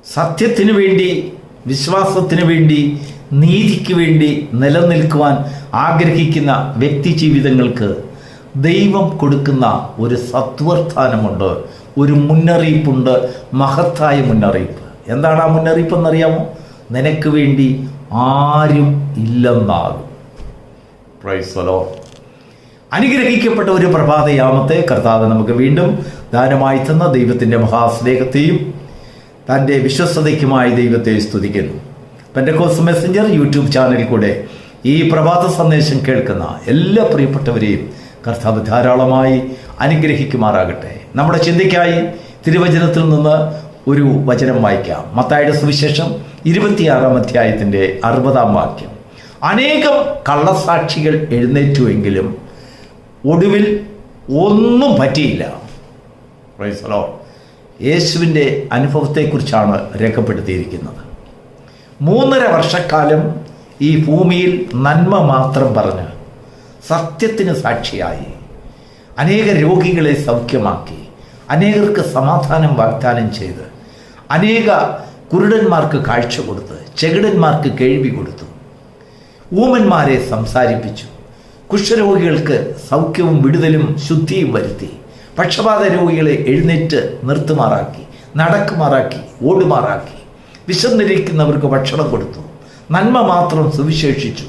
സത്യത്തിനു വേണ്ടി, വിശ്വാസത്തിന് വേണ്ടി, നീതിക്ക് വേണ്ടി നിലനിൽക്കുവാൻ ആഗ്രഹിക്കുന്ന വ്യക്തി ജീവിതങ്ങൾക്ക് ദൈവം കൊടുക്കുന്ന ഒരു സത്വർത്താനമുണ്ട്, ഒരു മുന്നറിയിപ്പുണ്ട്, മഹത്തായ മുന്നറിയിപ്പ്. എന്താണ് ആ മുന്നറിയിപ്പ് എന്നറിയാമോ? നിനക്ക് വേണ്ടി ആരും ഇല്ലെന്നാകും. Price the Lord. അനുഗ്രഹിക്കപ്പെട്ട ഒരു പ്രഭാതയാമത്തെ കർത്താവ് നമുക്ക് വീണ്ടും ദാനമായി തന്ന ദൈവത്തിൻ്റെ മഹാസ്നേഹത്തെയും തൻ്റെ വിശ്വസ്തതയ്ക്കുമായി ദൈവത്തെ സ്തുതിക്കുന്നു. പെന്തക്കോസ്റ്റ് മെസ്സഞ്ചർ യൂട്യൂബ് ചാനലിൽ കൂടെ ഈ പ്രഭാത സന്ദേശം കേൾക്കുന്ന എല്ലാ പ്രിയപ്പെട്ടവരെയും കർത്താവ് ധാരാളമായി അനുഗ്രഹിക്കുമാറാകട്ടെ. നമ്മുടെ ചിന്തയ്ക്കായി തിരുവചനത്തിൽ നിന്ന് ഒരു വചനം വായിക്കാം. മത്തായിയുടെ സുവിശേഷം 26-ാം അധ്യായത്തിൻ്റെ 60-ാം വാക്യം. അനേകം കള്ളസാക്ഷികൾ എഴുന്നേറ്റുവെങ്കിലും ഒടുവിൽ ഒന്നും പറ്റിയില്ല. Price the Lord. യേശുവിൻ്റെ അനുഭവത്തെക്കുറിച്ചാണ് രേഖപ്പെടുത്തിയിരിക്കുന്നത്. 3.5 വർഷക്കാലം ഈ ഭൂമിയിൽ നന്മ മാത്രം പറഞ്ഞ് സത്യത്തിന് സാക്ഷിയായി അനേക രോഗികളെ സൗഖ്യമാക്കി, അനേകർക്ക് സമാധാനം വാഗ്ദാനം ചെയ്ത്, അനേക കുരുടന്മാർക്ക് കാഴ്ച കൊടുത്ത്, ചെകിടന്മാർക്ക് കേൾവി കൊടുത്തു, ഊമന്മാരെ സംസാരിപ്പിച്ചു, കുഷ്ഠരോഗികൾക്ക് സൗഖ്യവും വിടുതലും ശുദ്ധിയും വരുത്തി, പക്ഷപാത രോഗികളെ എഴുന്നേറ്റ് നിർത്തുമാറാക്കി, നടക്കുമാറാക്കി, ഓടുമാറാക്കി, വിശന്നിരിക്കുന്നവർക്ക് ഭക്ഷണം കൊടുത്തു, നന്മ മാത്രം സുവിശേഷിച്ചു,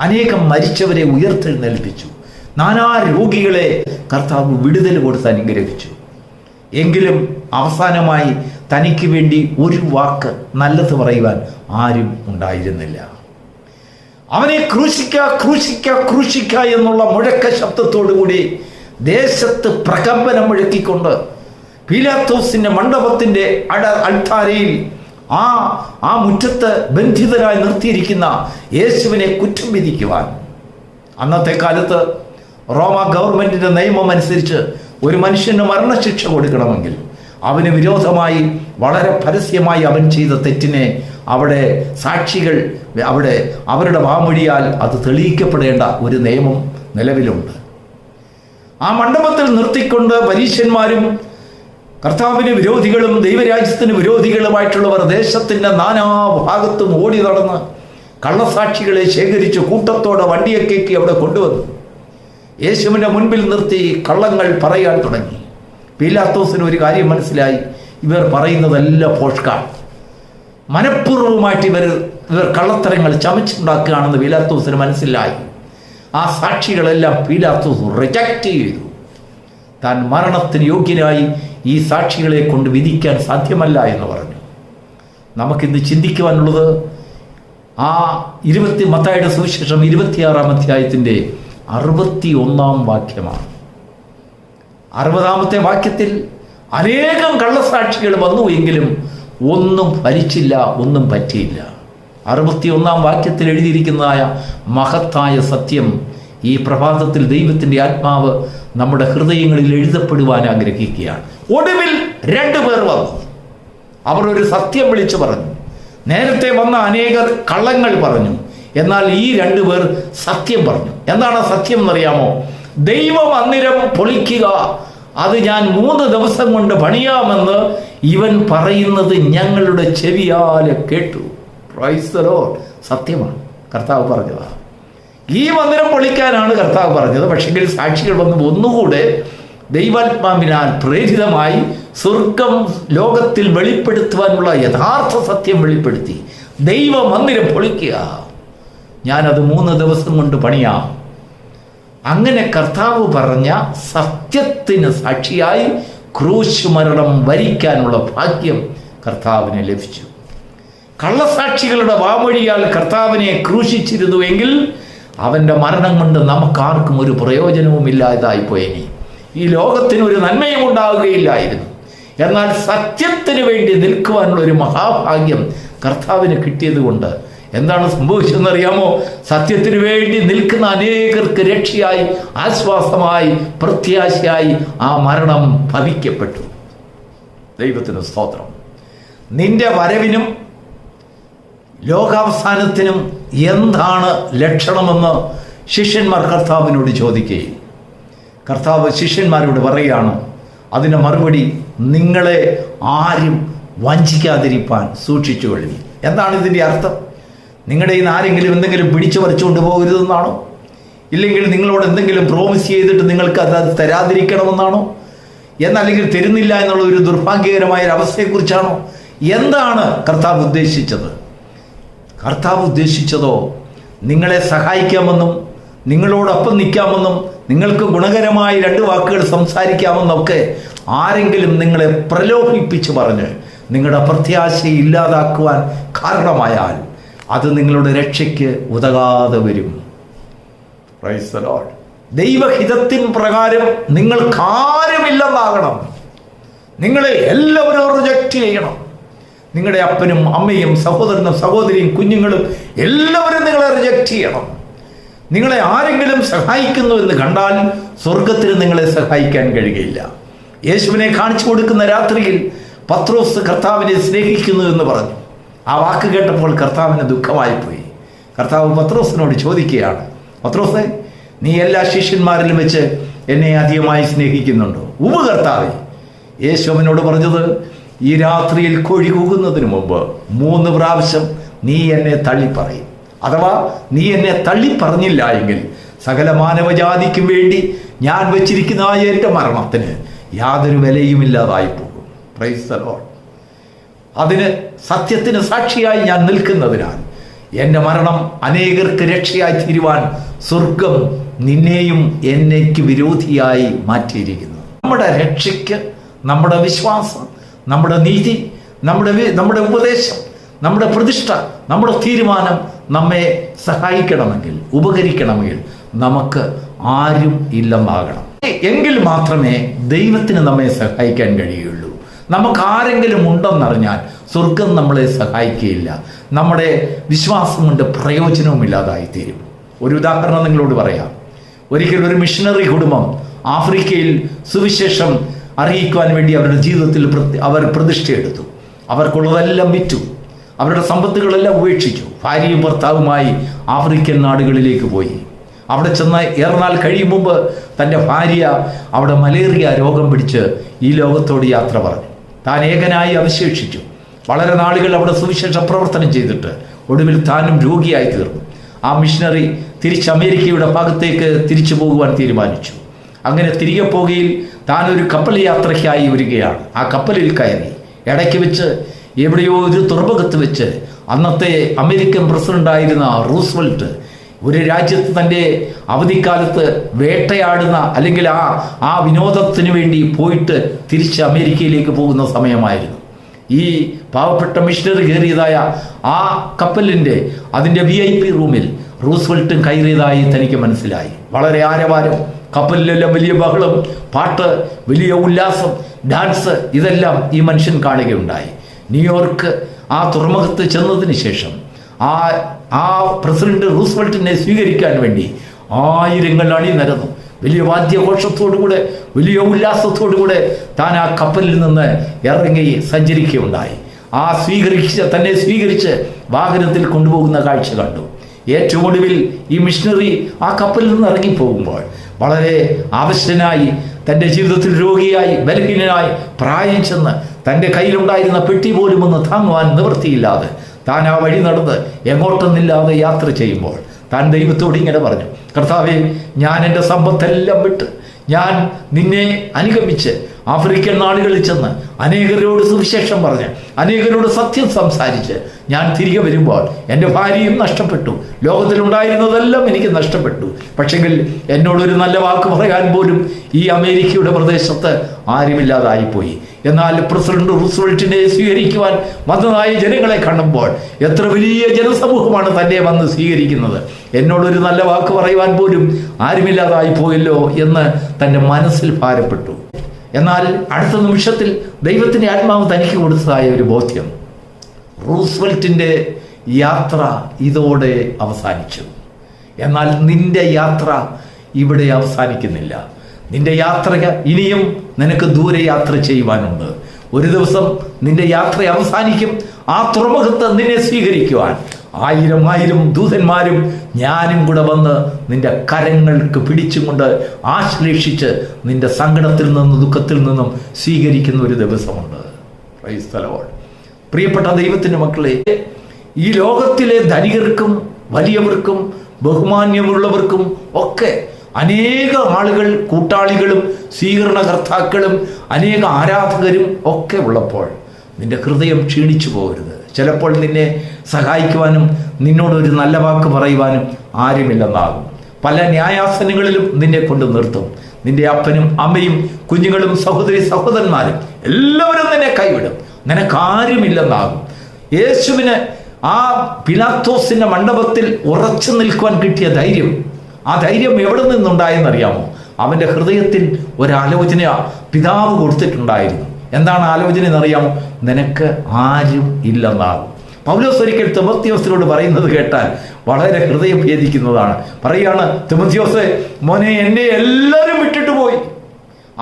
അനേകം മരിച്ചവരെ ഉയർത്തെഴുന്നേൽപ്പിച്ചു, നാനാ രോഗികളെ കർത്താവ് വിടുതൽ കൊടുത്ത് അനുഗ്രഹിച്ചു. എങ്കിലും അവസാനമായി തനിക്ക് വേണ്ടി ഒരു വാക്ക് നല്ലത് പറയുവാൻ ആരും ഉണ്ടായിരുന്നില്ല. അവനെ ക്രൂശിക്ക ക്രൂശിക്ക ക്രൂശിക്ക എന്നുള്ള മുഴക്ക ശബ്ദത്തോടുകൂടി ദേശത്ത് പ്രകമ്പനം മുഴക്കിക്കൊണ്ട് പീലാത്തോസിന്റെ മണ്ഡപത്തിന്റെ അൾത്താരയിൽ ആ മുറ്റത്ത് ബന്ധിതരായി നിർത്തിയിരിക്കുന്ന യേശുവിനെ കുറ്റം വിധിക്കുവാൻ, അന്നത്തെ കാലത്ത് റോമ ഗവൺമെന്റിന്റെ നിയമം അനുസരിച്ച് ഒരു മനുഷ്യന് മരണശിക്ഷ കൊടുക്കണമെങ്കിൽ അവന് വിരോധമായി വളരെ പരസ്യമായി അവൻ ചെയ്ത തെറ്റിനെ അവിടെ സാക്ഷികൾ അവരുടെ വാമൊഴിയാൽ അത് തെളിയിക്കപ്പെടേണ്ട ഒരു നിയമം നിലവിലുണ്ട്. ആ മണ്ഡപത്തിൽ നിർത്തിക്കൊണ്ട് പരീശന്മാരും കർത്താവിന് വിരോധികളും ദൈവരാജ്യത്തിന് വിരോധികളുമായിട്ടുള്ളവർ ദേശത്തിൻ്റെ നാനാഭാഗത്തും ഓടി നടന്ന് കള്ളസാക്ഷികളെ ശേഖരിച്ച് കൂട്ടത്തോടെ വണ്ടിയെ കയറ്റി അവിടെ കൊണ്ടുവന്നു യേശുവിൻ്റെ മുൻപിൽ നിർത്തി കള്ളങ്ങൾ പറയാൻ തുടങ്ങി. പീലാത്തോസിന് ഒരു കാര്യം മനസ്സിലായി, ഇവർ പറയുന്നതെല്ലാം പോഷ്കാണ്, മനഃപൂർവ്വമായിട്ട് ഇവർ കള്ളത്തരങ്ങൾ ചമച്ചുണ്ടാക്കുകയാണെന്ന് പീലാത്തോസിന് മനസ്സിലായി. ആ സാക്ഷികളെല്ലാം പീലാത്തോസ് റിജക്റ്റ് ചെയ്തു. താൻ മരണത്തിന് യോഗ്യനായി ഈ സാക്ഷികളെ കൊണ്ട് വിധിക്കാൻ സാധ്യമല്ല എന്ന് പറഞ്ഞു. നമുക്കിന്ന് ചിന്തിക്കുവാനുള്ളത് ആ മത്തായിയുടെ സുവിശേഷം 26-ാം അധ്യായത്തിൻ്റെ 61-ാം വാക്യമാണ്. 60-ാമത്തെ വാക്യത്തിൽ അനേകം കള്ളസാക്ഷികൾ വന്നു എങ്കിലും ഒന്നും ഫലിച്ചില്ല, ഒന്നും പറ്റിയില്ല. 61-ാം വാക്യത്തിൽ എഴുതിയിരിക്കുന്നതായ മഹത്തായ സത്യം ഈ പ്രഭാതത്തിൽ ദൈവത്തിൻ്റെ ആത്മാവ് നമ്മുടെ ഹൃദയങ്ങളിൽ എഴുതപ്പെടുവാൻ ആഗ്രഹിക്കുകയാണ്. ഒടുവിൽ 2 പേർ വന്നു. അവർ ഒരു സത്യം വിളിച്ചു പറഞ്ഞു. നേരത്തെ വന്ന അനേകർ കള്ളങ്ങൾ പറഞ്ഞു, എന്നാൽ ഈ 2 പേർ സത്യം പറഞ്ഞു. എന്താണ് സത്യം എന്നറിയാമോ? ദൈവമന്ദിരം പൊളിക്കുക, അത് ഞാൻ 3 ദിവസം കൊണ്ട് പണിയാമെന്ന് ഇവൻ പറയുന്നത് ഞങ്ങളുടെ ചെവിയാലെ കേട്ടു. Price the Lord. സത്യമാണ്, കർത്താവ് പറഞ്ഞതാണ്. ഈ മന്ദിരം പൊളിക്കാനാണ് കർത്താവ് പറഞ്ഞത്. പക്ഷെങ്കിൽ സാക്ഷികൾ വന്ന് ഒന്നുകൂടെ ദൈവാത്മാവിനാൽ പ്രേരിതമായി സ്വർഗം ലോകത്തിൽ വെളിപ്പെടുത്തുവാനുള്ള യഥാർത്ഥ സത്യം വെളിപ്പെടുത്തി. ദൈവമന്ദിരം പൊളിക്കുക, ഞാനത് 3 ദിവസം കൊണ്ട് പണിയാം. അങ്ങനെ കർത്താവ് പറഞ്ഞ സത്യത്തിന് സാക്ഷിയായി ക്രൂശ് മരണം വരിക്കാനുള്ള ഭാഗ്യം കർത്താവിന് ലഭിച്ചു. കള്ളസാക്ഷികളുടെ വാമൊഴിയാൽ കർത്താവിനെ ക്രൂശിച്ചിരുന്നുവെങ്കിൽ അവൻ്റെ മരണം കൊണ്ട് നമുക്കാർക്കും ഒരു പ്രയോജനവും ഇല്ലാതായിപ്പോയിനി. ഈ ലോകത്തിനൊരു നന്മയും ഉണ്ടാവുകയില്ലായിരുന്നു. എന്നാൽ സത്യത്തിന് വേണ്ടി നിൽക്കുവാനുള്ള ഒരു മഹാഭാഗ്യം കർത്താവിന് കിട്ടിയത് കൊണ്ട് എന്താണ് സംഭവിച്ചതെന്നറിയാമോ? സത്യത്തിന് വേണ്ടി നിൽക്കുന്ന അനേകർക്ക് രക്ഷയായി, ആശ്വാസമായി, പ്രത്യാശയായി ആ മരണം ഭവിക്കപ്പെട്ടു. ദൈവത്തിന് സ്തോത്രം. നിന്റെ വരവിനും ലോകാവസാനത്തിനും എന്താണ് ലക്ഷണമെന്ന് ശിഷ്യന്മാർ കർത്താവിനോട് ചോദിക്കുകയും കർത്താവ് ശിഷ്യന്മാരോട് പറയുകയാണ്, അതിന് മറുപടി, നിങ്ങളെ ആരും വഞ്ചിക്കാതിരിപ്പാൻ സൂക്ഷിച്ചു കൊള്ളുവിൻ. എന്താണ് ഇതിൻ്റെ അർത്ഥം? നിങ്ങളുടെ ഇന്ന് ആരെങ്കിലും എന്തെങ്കിലും പിടിച്ചു പറിച്ചുകൊണ്ട് പോകരുതെന്നാണോ? ഇല്ലെങ്കിൽ നിങ്ങളോട് എന്തെങ്കിലും പ്രോമിസ് ചെയ്തിട്ട് നിങ്ങൾക്ക് അത് തരാതിരിക്കണമെന്നാണോ? എന്നല്ലെങ്കിൽ തരുന്നില്ല എന്നുള്ള ഒരു ദുർഭാഗ്യകരമായ ഒരു അവസ്ഥയെക്കുറിച്ചാണോ? എന്താണ് കർത്താവ് ഉദ്ദേശിച്ചത്? കർത്താവ് ഉദ്ദേശിച്ചതോ നിങ്ങളെ സഹായിക്കാമെന്നും നിങ്ങളോടൊപ്പം നിൽക്കാമെന്നും നിങ്ങൾക്ക് ഗുണകരമായ 2 വാക്കുകൾ സംസാരിക്കാമെന്നൊക്കെ ആരെങ്കിലും നിങ്ങളെ പ്രലോഭിപ്പിച്ച് പറഞ്ഞ് നിങ്ങളുടെ പ്രത്യാശയെ ഇല്ലാതാക്കുവാൻ കാരണമായാൽ അത് നിങ്ങളുടെ രക്ഷയ്ക്ക് ഉതകാതെ വരും. Price the Lord. ദൈവഹിതത്തിൻ പ്രകാരം നിങ്ങൾക്കാരുമില്ലെന്നാകണം. നിങ്ങളെ എല്ലാവരും റിജക്റ്റ് ചെയ്യണം. നിങ്ങളുടെ അപ്പനും അമ്മയും സഹോദരനും സഹോദരിയും കുഞ്ഞുങ്ങളും എല്ലാവരും നിങ്ങളെ റിജക്റ്റ് ചെയ്യണം. നിങ്ങളെ ആരെങ്കിലും സഹായിക്കുന്നു എന്ന് കണ്ടാൽ സ്വർഗത്തിന് നിങ്ങളെ സഹായിക്കാൻ കഴിയുകയില്ല. യേശുവിനെ കാണിച്ചു കൊടുക്കുന്ന രാത്രിയിൽ പത്രോസ് കർത്താവിനെ സ്നേഹിക്കുന്നു എന്ന് പറഞ്ഞു. ആ വാക്ക് കേട്ടപ്പോൾ കർത്താവിന് ദുഃഖമായിപ്പോയി. കർത്താവ് പത്രോസിനോട് ചോദിക്കുകയാണ്, പത്രോസേ, നീ എല്ലാ ശിഷ്യന്മാരിലും വെച്ച് എന്നെ അധികമായി സ്നേഹിക്കുന്നുണ്ടോ? ഉവ്വ് കർത്താവേ. യേശു അവനോട് പറഞ്ഞത്, ഈ രാത്രിയിൽ കോഴി കൂകുന്നതിന് മുമ്പ് 3 പ്രാവശ്യം നീ എന്നെ തള്ളിപ്പറയും. അഥവാ നീ എന്നെ തള്ളിപ്പറഞ്ഞില്ല എങ്കിൽ സകല മാനവജാതിക്കും വേണ്ടി ഞാൻ വെച്ചിരിക്കുന്ന എൻ്റെ മരണത്തിന് യാതൊരു വിലയുമില്ലാതായി പോകും. Price the Lord. അതിന് സത്യത്തിന് സാക്ഷിയായി ഞാൻ നിൽക്കുന്നതിനാൽ എൻ്റെ മരണം അനേകർക്ക് രക്ഷയായി തീരുവാൻ സ്വർഗം നിന്നെയും എന്നേക്ക് വിരോധിയായി മാറ്റിയിരിക്കുന്നു. നമ്മുടെ രക്ഷയ്ക്ക് നമ്മുടെ വിശ്വാസം, നമ്മുടെ നീതി, നമ്മുടെ ഉപദേശം, നമ്മുടെ പ്രതിഷ്ഠ, നമ്മുടെ തീരുമാനം നമ്മെ സഹായിക്കണമെങ്കിൽ, ഉപകരിക്കണമെങ്കിൽ നമുക്ക് ആരും ഇല്ലെന്നാകണം. എങ്കിൽ മാത്രമേ ദൈവത്തിന് നമ്മെ സഹായിക്കാൻ കഴിയുള്ളൂ. നമുക്ക് ആരെങ്കിലും ഉണ്ടെന്നറിഞ്ഞാൽ സ്വർഗം നമ്മളെ സഹായിക്കുകയില്ല. നമ്മുടെ വിശ്വാസം കൊണ്ട് പ്രയോജനവുമില്ലാതായിത്തീരും. ഒരു ഉദാഹരണം നിങ്ങളോട് പറയാം. ഒരിക്കൽ ഒരു മിഷണറി കുടുംബം ആഫ്രിക്കയിൽ സുവിശേഷം അറിയിക്കുവാൻ വേണ്ടി അവരുടെ ജീവിതത്തിൽ അവർ പ്രതിഷ്ഠയെടുത്തു. അവർക്കുള്ളതെല്ലാം വിറ്റു, അവരുടെ സമ്പത്തുകളെല്ലാം ഉപേക്ഷിച്ചു. ഭാര്യയും ഭർത്താവുമായി ആഫ്രിക്കൻ നാടുകളിലേക്ക് പോയി. അവിടെ ചെന്ന് ഏറെനാൾ കഴിയും മുമ്പ് തൻ്റെ ഭാര്യ അവിടെ മലേറിയ രോഗം പിടിച്ച് ഈ ലോകത്തോട് യാത്ര പറഞ്ഞു. താൻ ഏകനായി അവശേഷിച്ചു. വളരെ നാളുകൾ അവിടെ സുവിശേഷ പ്രവർത്തനം ചെയ്തിട്ട് ഒടുവിൽ താനും രോഗിയായി തീർന്നു. ആ മിഷണറി തിരിച്ച് അമേരിക്കയുടെ ഭാഗത്തേക്ക് തിരിച്ചു പോകുവാൻ തീരുമാനിച്ചു. അങ്ങനെ തിരികെ പോകുകയിൽ താനൊരു കപ്പൽ യാത്രയ്ക്കായി വരികയാണ്. ആ കപ്പലിൽ കയറി ഇടയ്ക്ക് വെച്ച് എവിടെയോ ഒരു തുറമുഖത്ത് വെച്ച് അന്നത്തെ അമേരിക്കൻ പ്രസിഡന്റായിരുന്ന റൂസ്വെൽറ്റ് ഒരു രാജ്യത്ത് തൻ്റെ അവധിക്കാലത്ത് വേട്ടയാടുന്ന അല്ലെങ്കിൽ ആ വിനോദത്തിന് വേണ്ടി പോയിട്ട് തിരിച്ച് അമേരിക്കയിലേക്ക് പോകുന്ന സമയമായിരുന്നു. ഈ പാവപ്പെട്ട മിഷണറി കയറിയതായ ആ കപ്പലിൻ്റെ അതിൻ്റെ VIP റൂമിൽ റൂസ്വെൽറ്റും കയറിയതായി തനിക്ക് മനസ്സിലായി. വളരെ ആരവാരം, കപ്പലിലെല്ലാം വലിയ ബഹളം, പാട്ട്, വലിയ ഉല്ലാസം, ഡാൻസ്, ഇതെല്ലാം ഈ മനുഷ്യൻ കാണുകയുണ്ടായി. ന്യൂയോർക്ക് ആ തുറമുഖത്ത് ചെന്നതിന് ശേഷം ആ പ്രസിഡന്റ് റൂസ്വെൽറ്റിനെ സ്വീകരിക്കാൻ വേണ്ടി ആയിരങ്ങൾ അണിനിരന്നു. വലിയ വാദ്യഘോഷത്തോടുകൂടെ, വലിയ ഉല്ലാസത്തോടുകൂടെ താൻ ആ കപ്പലിൽ നിന്ന് ഇറങ്ങി സഞ്ചരിക്കുകയുണ്ടായി. തന്നെ സ്വീകരിച്ച് വാഹനത്തിൽ കൊണ്ടുപോകുന്ന കാഴ്ച കണ്ടു. ഏറ്റവും ഒടുവിൽ ഈ മിഷണറി ആ കപ്പലിൽ നിന്ന് ഇറങ്ങിപ്പോകുമ്പോൾ വളരെ ആവശ്യനായി, തൻ്റെ ജീവിതത്തിൽ രോഗിയായി, ബലഹീനനായി, പ്രായം ചെന്ന് തൻ്റെ കയ്യിലുണ്ടായിരുന്ന പെട്ടി പോലും ഒന്ന് താങ്ങുവാൻ നിവൃത്തിയില്ലാതെ താൻ ആ വഴി നടന്ന് എങ്ങോട്ടൊന്നില്ലാതെ യാത്ര ചെയ്യുമ്പോൾ താൻ ദൈവത്തോട് ഇങ്ങനെ പറഞ്ഞു, കർത്താവേ, ഞാൻ എൻ്റെ സമ്പത്തെല്ലാം വിട്ട് ഞാൻ നിന്നെ അനുഗമിച്ച് ആഫ്രിക്കൻ നാടുകളിൽ ചെന്ന് അനേകരോട് സുവിശേഷം പറഞ്ഞ് അനേകരോട് സത്യം സംസാരിച്ച് ഞാൻ തിരികെ വരുമ്പോൾ എൻ്റെ ഭാര്യയും നഷ്ടപ്പെട്ടു, ലോകത്തിലുണ്ടായിരുന്നതെല്ലാം എനിക്ക് നഷ്ടപ്പെട്ടു. പക്ഷെങ്കിൽ എന്നോടൊരു നല്ല വാക്ക് പറയാൻ പോലും ഈ അമേരിക്കയുടെ പ്രദേശത്ത് ആരുമില്ലാതായിപ്പോയി. എന്നാൽ പ്രസിഡന്റ് റൂസ്വെൽറ്റിനെ സ്വീകരിക്കുവാൻ വന്നതായ ജനങ്ങളെ കാണുമ്പോൾ എത്ര വലിയ ജനസമൂഹമാണ് തന്നെ വന്ന് സ്വീകരിക്കുന്നത്. എന്നോടൊരു നല്ല വാക്ക് പറയുവാൻ പോലും ആരുമില്ലാതായി പോയല്ലോ എന്ന് തൻ്റെ മനസ്സിൽ ഭാരപ്പെട്ടു. എന്നാൽ അടുത്ത നിമിഷത്തിൽ ദൈവത്തിൻ്റെ ആത്മാവ് തനിക്ക് കൊടുത്തതായ ഒരു ബോധ്യം, റൂസ്വെൽറ്റിൻ്റെ യാത്ര ഇതോടെ അവസാനിച്ചു. എന്നാൽ നിന്റെ യാത്ര ഇവിടെ അവസാനിക്കുന്നില്ല. നിന്റെ യാത്ര ഇനിയും നിനക്ക് ദൂരെ യാത്ര ചെയ്യുവാനുണ്ട്. ഒരു ദിവസം നിന്റെ യാത്ര അവസാനിക്കും. ആ തുറമുഖത്ത് നിന്നെ സ്വീകരിക്കുവാൻ 1000 ദൂതന്മാരും ഞാനും കൂടെ വന്ന് നിന്റെ കരങ്ങൾക്ക് പിടിച്ചും കൊണ്ട് ആശ്ലേഷിച്ച് നിന്റെ സങ്കടത്തിൽ നിന്നും ദുഃഖത്തിൽ നിന്നും സ്വീകരിക്കുന്ന ഒരു ദിവസമുണ്ട്. Praise the Lord. പ്രിയപ്പെട്ട ദൈവത്തിൻ്റെ മക്കളെ, ഈ ലോകത്തിലെ ധനികർക്കും വലിയവർക്കും ബഹുമാന്യമുള്ളവർക്കും ഒക്കെ അനേക ആളുകൾ, കൂട്ടാളികളും സ്വീകരണകർത്താക്കളും അനേക ആരാധകരും ഒക്കെ ഉള്ളപ്പോൾ നിന്റെ ഹൃദയം ക്ഷീണിച്ചു പോകരുത്. ചിലപ്പോൾ നിന്നെ സഹായിക്കുവാനും നിന്നോടൊരു നല്ല വാക്ക് പറയുവാനും ആരുമില്ലെന്നാകും. പല ന്യായാസനങ്ങളിലും നിന്നെ കൊണ്ട് നിർത്തും. നിന്റെ അപ്പനും അമ്മയും കുഞ്ഞുങ്ങളും സഹോദരി സഹോദരന്മാരും എല്ലാവരും നിന്നെ കൈവിടും. നിനക്കാരുമില്ലെന്നാകും. യേശുവിന് ആ പിലാത്തോസിന്റെ മണ്ഡപത്തിൽ ഉറച്ചു നിൽക്കുവാൻ കിട്ടിയ ധൈര്യം, ആ ധൈര്യം എവിടെ നിന്നുണ്ടായെന്നറിയാമോ? അവൻ്റെ ഹൃദയത്തിൽ ഒരാലോചന പിതാവ് കൊടുത്തിട്ടുണ്ടായിരുന്നു. എന്താണ് ആലോചന എന്നറിയാമോ? നിനക്ക് ആരും ഇല്ലെന്നാകും. പൗലോസ് ഒരിക്കൽ തിമോത്തിയോസിനോട് പറയുന്നത് കേട്ടാൽ വളരെ ഹൃദയം ഭേദിക്കുന്നതാണ്. പറയാണ്, തിമോത്തിയോസേ മോനെ, എന്നെ എല്ലാവരും വിട്ടിട്ട് പോയി,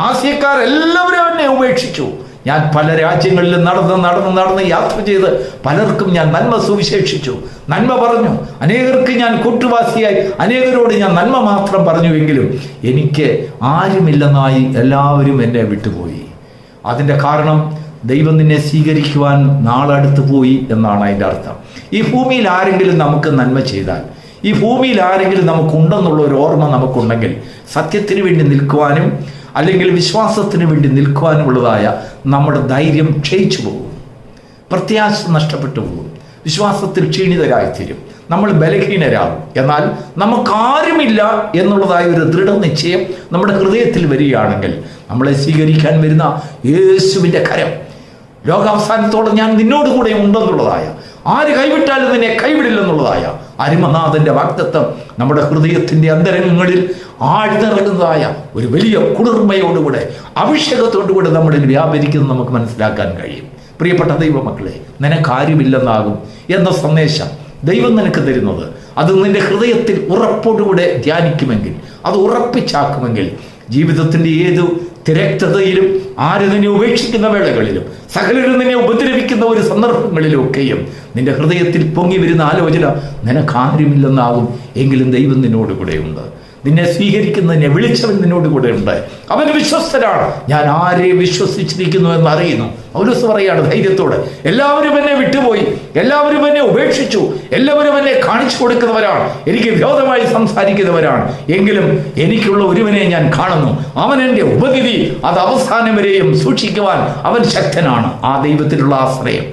ആസ്യക്കാർ എല്ലാവരും എന്നെ ഉപേക്ഷിച്ചു. ഞാൻ പല രാജ്യങ്ങളിലും നടന്ന് യാത്ര ചെയ്ത് പലർക്കും ഞാൻ നന്മ സുവിശേഷിച്ചു, നന്മ പറഞ്ഞു. അനേകർക്ക് ഞാൻ കൂട്ടുവാസിയായി, അനേകരോട് ഞാൻ നന്മ മാത്രം പറഞ്ഞുവെങ്കിലും എനിക്ക് ആരുമില്ലെന്നായി എല്ലാവരും എന്നെ വിട്ടുപോയി. അതിൻ്റെ കാരണം ദൈവം നിന്നെ സ്വീകരിക്കുവാൻ നാളടുത്ത് പോയി എന്നാണ് അതിൻ്റെ അർത്ഥം. ഈ ഭൂമിയിൽ ആരെങ്കിലും നമുക്ക് നന്മ ചെയ്താൽ, ഈ ഭൂമിയിൽ ആരെങ്കിലും നമുക്കുണ്ടെന്നുള്ള ഒരു ഓർമ്മ നമുക്കുണ്ടെങ്കിൽ സത്യത്തിന് വേണ്ടി നിൽക്കുവാനും അല്ലെങ്കിൽ വിശ്വാസത്തിന് വേണ്ടി നിൽക്കുവാനുമുള്ളതായ നമ്മുടെ ധൈര്യം ക്ഷയിച്ചു പോകും, പ്രത്യാശ നഷ്ടപ്പെട്ടു പോകും, വിശ്വാസത്തിൽ ക്ഷീണിതരായിത്തീരും, നമ്മൾ ബലഹീനരാകും. എന്നാൽ നമുക്കാരുമില്ല എന്നുള്ളതായ ഒരു ദൃഢനിശ്ചയം നമ്മുടെ ഹൃദയത്തിൽ വരികയാണെങ്കിൽ നമ്മളെ സ്വീകരിക്കാൻ വരുന്ന യേശുവിൻ്റെ കരം, ലോകാവസാനത്തോളം ഞാൻ നിന്നോട് കൂടെ ഉണ്ടെന്നുള്ളതായ, ആര് കൈവിട്ടാലും നിന്നെ കൈവിടില്ലെന്നുള്ളതായ അരിമനാഥന്റെ വാഗ്ദത്തം നമ്മുടെ ഹൃദയത്തിൻ്റെ അന്തരംഗങ്ങളിൽ ആഴ്ന്നിറങ്ങുന്നതായ ഒരു വലിയ കുളിർമയോടുകൂടെ, അഭിഷേകത്തോടുകൂടെ നമ്മളിൽ വ്യാപരിക്കുന്നത് നമുക്ക് മനസ്സിലാക്കാൻ കഴിയും. പ്രിയപ്പെട്ട ദൈവമക്കളെ, നിനക്കാരുമില്ലെന്നാകും എന്ന സന്ദേശം ദൈവം നിനക്ക് തരുന്നത്, അത് നിന്റെ ഹൃദയത്തിൽ ഉറപ്പോടുകൂടെ ധ്യാനിക്കുമെങ്കിൽ, അത് ഉറപ്പിച്ചാക്കുമെങ്കിൽ, ജീവിതത്തിൻ്റെ ഏതു തിരക്തതയിലും, ആര് നിന്നെ ഉപേക്ഷിക്കുന്ന വേളകളിലും, സകലരും നിന്നെ ഉപദ്രവിക്കുന്ന ഒരു സന്ദർഭങ്ങളിലും ഒക്കെയും നിന്റെ ഹൃദയത്തിൽ പൊങ്ങി വരുന്ന ആലോചന നിനക്കാരുമില്ലെന്നാകും. എങ്കിലും ദൈവം നിന്നോട് കൂടെയുണ്ട്. നിന്നെ സ്വീകരിക്കുന്നതിനെ വിളിച്ചവൻ നിന്നോട് കൂടെ ഉണ്ട്. അവൻ വിശ്വസ്തനാണ്. ഞാൻ ആരെ വിശ്വസിച്ചിരിക്കുന്നു എന്ന് അറിയുന്നു. പൗലോസ് പറയാണ് ധൈര്യത്തോടെ, എല്ലാവരും എന്നെ വിട്ടുപോയി, എല്ലാവരും എന്നെ ഉപേക്ഷിച്ചു, എല്ലാവരും എന്നെ കാണിച്ചു കൊടുക്കുന്നവരാണ്, എനിക്ക് വിരോധമായി സംസാരിക്കുന്നവരാണ്, എങ്കിലും എനിക്കുള്ള ഒരുവനെ ഞാൻ കാണുന്നു. അവൻ എൻ്റെ ഉപനിധി, അത് അവസാനം വരെയും സൂക്ഷിക്കുവാൻ അവൻ ശക്തനാണ്. ആ ദൈവത്തിലുള്ള ആശ്രയം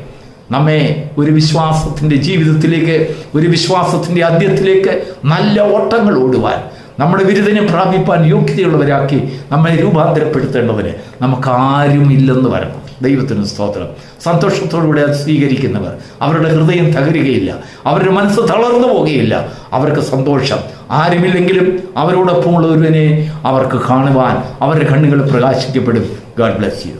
നമ്മെ ഒരു വിശ്വാസത്തിൻ്റെ ജീവിതത്തിലേക്ക്, ഒരു വിശ്വാസത്തിൻ്റെ അന്ത്യത്തിലേക്ക് നല്ല ഓട്ടങ്ങൾ ഓടുവാൻ, നമ്മുടെ ബിരുദനെ പ്രാപിപ്പാൻ യോഗ്യതയുള്ളവരാക്കി നമ്മെ രൂപാന്തരപ്പെടുത്തേണ്ടതിന് നമുക്കാരും ഇല്ലെന്ന് വരണം. ദൈവത്തിന് സ്തോത്രം. സന്തോഷത്തോടുകൂടെ അത് സ്വീകരിക്കുന്നവർ, അവരുടെ ഹൃദയം തകരുകയില്ല, അവരുടെ മനസ്സ് തളർന്നു പോകുകയില്ല. അവർക്ക് സന്തോഷം. ആരുമില്ലെങ്കിലും അവരോടൊപ്പമുള്ള ഒരുവനെ അവർക്ക് കാണുവാൻ അവരുടെ കണ്ണുകൾ പ്രകാശിക്കപ്പെടും. God bless you.